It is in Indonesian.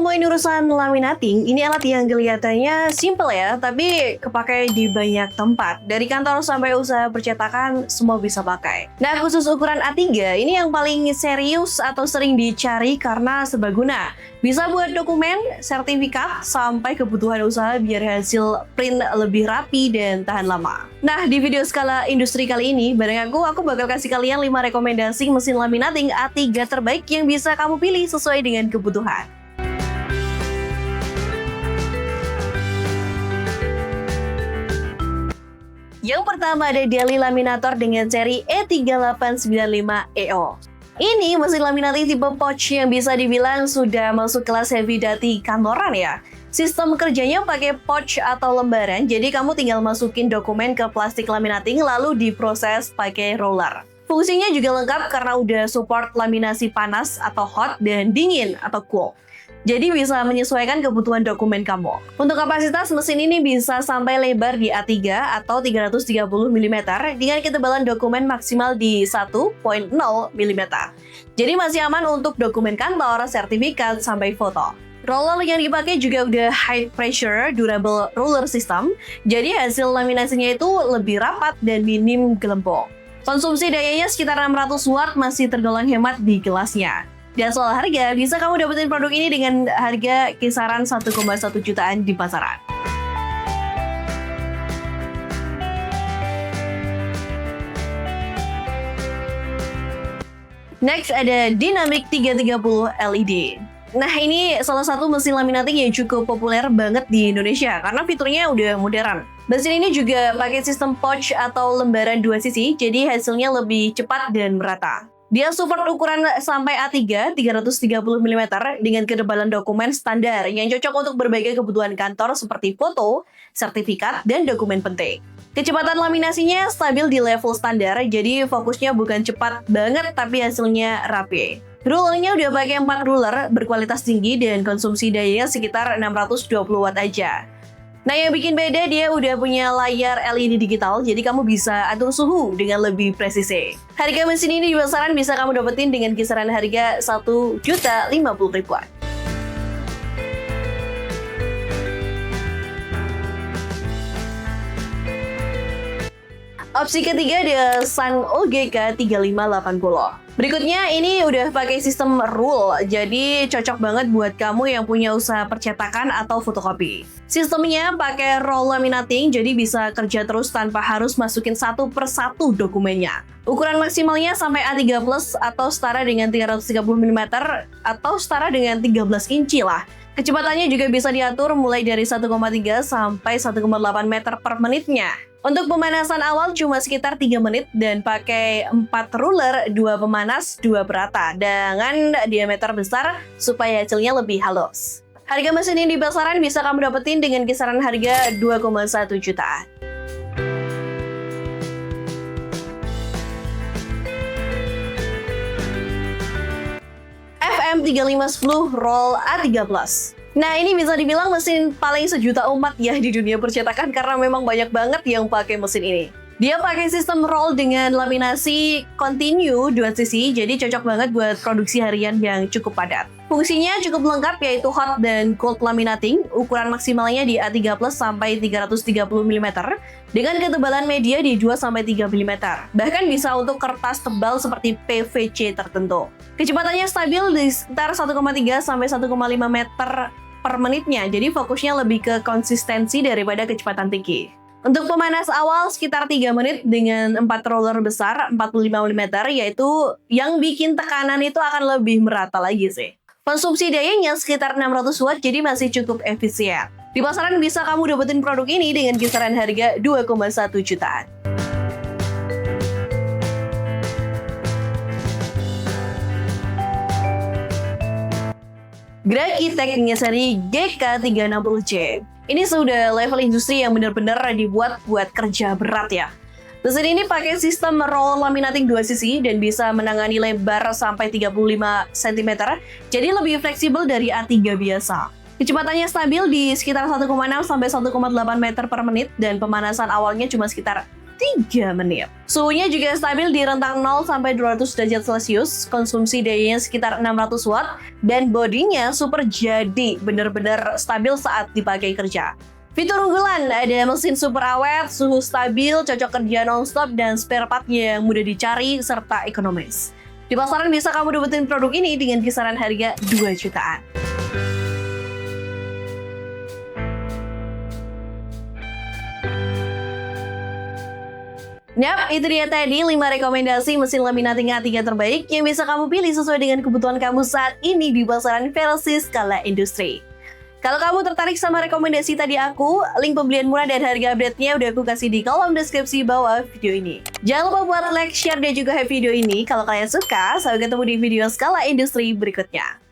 ngomongin urusan laminating, ini alat yang kelihatannya simple ya, tapi kepakai di banyak tempat. Dari kantor sampai usaha percetakan, semua bisa pakai. Nah, khusus ukuran A3, ini yang paling serius atau sering dicari karena serbaguna. Bisa buat dokumen, sertifikat, sampai kebutuhan usaha biar hasil print lebih rapi dan tahan lama. Nah, di video skala industri kali ini, bareng aku bakal kasih kalian 5 rekomendasi mesin laminating A3 terbaik yang bisa kamu pilih sesuai dengan kebutuhan. Yang pertama ada Daily Laminator dengan seri E3895EO. Ini mesin laminating tipe pouch yang bisa dibilang sudah masuk kelas heavy duty kantoran ya. Sistem kerjanya pakai pouch atau lembaran, jadi kamu tinggal masukin dokumen ke plastik laminating lalu diproses pakai roller. Fungsinya juga lengkap karena udah support laminasi panas atau hot dan dingin atau cool. Jadi bisa menyesuaikan kebutuhan dokumen kamu. Untuk kapasitas mesin ini bisa sampai lebar di A3 atau 330 mm dengan ketebalan dokumen maksimal di 1.0 mm. Jadi masih aman untuk dokumen kantor, sertifikat, sampai foto. Roller yang dipakai juga udah high pressure durable roller system, jadi hasil laminasinya itu lebih rapat dan minim gelembung. Konsumsi dayanya sekitar 600 watt, masih tergolong hemat di kelasnya. Dan soal harga, bisa kamu dapetin produk ini dengan harga kisaran 1,1 jutaan di pasaran. Next ada Dynamic 330 LED. Nah, ini salah satu mesin laminating yang cukup populer banget di Indonesia karena fiturnya udah modern. Mesin ini juga pakai sistem pouch atau lembaran 2 sisi, jadi hasilnya lebih cepat dan merata. Dia support ukuran sampai A3 330 mm dengan ketebalan dokumen standar yang cocok untuk berbagai kebutuhan kantor seperti foto, sertifikat, dan dokumen penting. Kecepatan laminasinya stabil di level standar, jadi fokusnya bukan cepat banget tapi hasilnya rapi. Rollernya udah pakai 4 ruler berkualitas tinggi dan konsumsi dayanya sekitar 620 watt aja. Nah, yang bikin beda dia udah punya layar LED digital, jadi kamu bisa atur suhu dengan lebih presisi. Harga mesin ini di pasaran bisa kamu dapetin dengan kisaran harga Rp1.050.000-an. Opsi ketiga ada Sang OGK 3580. Berikutnya ini udah pakai sistem roll, jadi cocok banget buat kamu yang punya usaha percetakan atau fotokopi. Sistemnya pakai roll laminating, jadi bisa kerja terus tanpa harus masukin satu persatu dokumennya. Ukuran maksimalnya sampai A3 plus atau setara dengan 330 mm atau setara dengan 13 inci lah. Kecepatannya juga bisa diatur mulai dari 1,3 sampai 1,8 meter per menitnya. Untuk pemanasan awal cuma sekitar 3 menit dan pakai 4 ruler, 2 pemanas, 2 perata dengan diameter besar supaya hasilnya lebih halus. Harga mesin ini di pasaran bisa kamu dapetin dengan kisaran harga 2,1 jutaan. FM3510 Roll A3 Plus. Nah, ini bisa dibilang mesin paling sejuta umat ya di dunia percetakan karena memang banyak banget yang pakai mesin ini. Dia pakai sistem roll dengan laminasi continue 2 sisi, jadi cocok banget buat produksi harian yang cukup padat. Fungsinya cukup lengkap yaitu hot dan cold laminating, ukuran maksimalnya di A3 plus sampai 330 mm, dengan ketebalan media di 2-3 mm. Bahkan bisa untuk kertas tebal seperti PVC tertentu. Kecepatannya stabil di sekitar 1,3 sampai 1,5 meter per menitnya, jadi fokusnya lebih ke konsistensi daripada kecepatan tinggi. Untuk pemanas awal sekitar 3 menit dengan 4 roller besar 45 mm, yaitu yang bikin tekanan itu akan lebih merata lagi sih. Konsumsi dayanya sekitar 600 watt, jadi masih cukup efisien. Di pasaran bisa kamu dapetin produk ini dengan kisaran harga 2,1 jutaan. Grakitech dengan seri GK360C. Ini sudah level industri yang benar-benar dibuat buat kerja berat ya. Mesin ini pakai sistem roll laminating 2 sisi dan bisa menangani lebar sampai 35 cm, jadi lebih fleksibel dari A3 biasa. Kecepatannya stabil di sekitar 1,6 sampai 1,8 meter per menit dan pemanasan awalnya cuma sekitar 3 menit. Suhunya juga stabil di rentang 0 sampai 200 derajat Celcius, konsumsi dayanya sekitar 600 watt, dan bodinya super jadi benar-benar stabil saat dipakai kerja. Fitur unggulan ada mesin super awet, suhu stabil, cocok kerja non-stop, dan spare part-nya yang mudah dicari serta ekonomis. Di pasaran bisa kamu dapetin produk ini dengan kisaran harga 2 jutaan. Yap, itu dia tadi 5 rekomendasi mesin laminating A3 terbaik yang bisa kamu pilih sesuai dengan kebutuhan kamu saat ini di pasaran versi skala industri. Kalau kamu tertarik sama rekomendasi tadi aku, link pembelian murah dan harga update-nya udah aku kasih di kolom deskripsi bawah video ini. Jangan lupa buat like, share, dan juga like video ini. Kalau kalian suka, sampai ketemu di video skala industri berikutnya.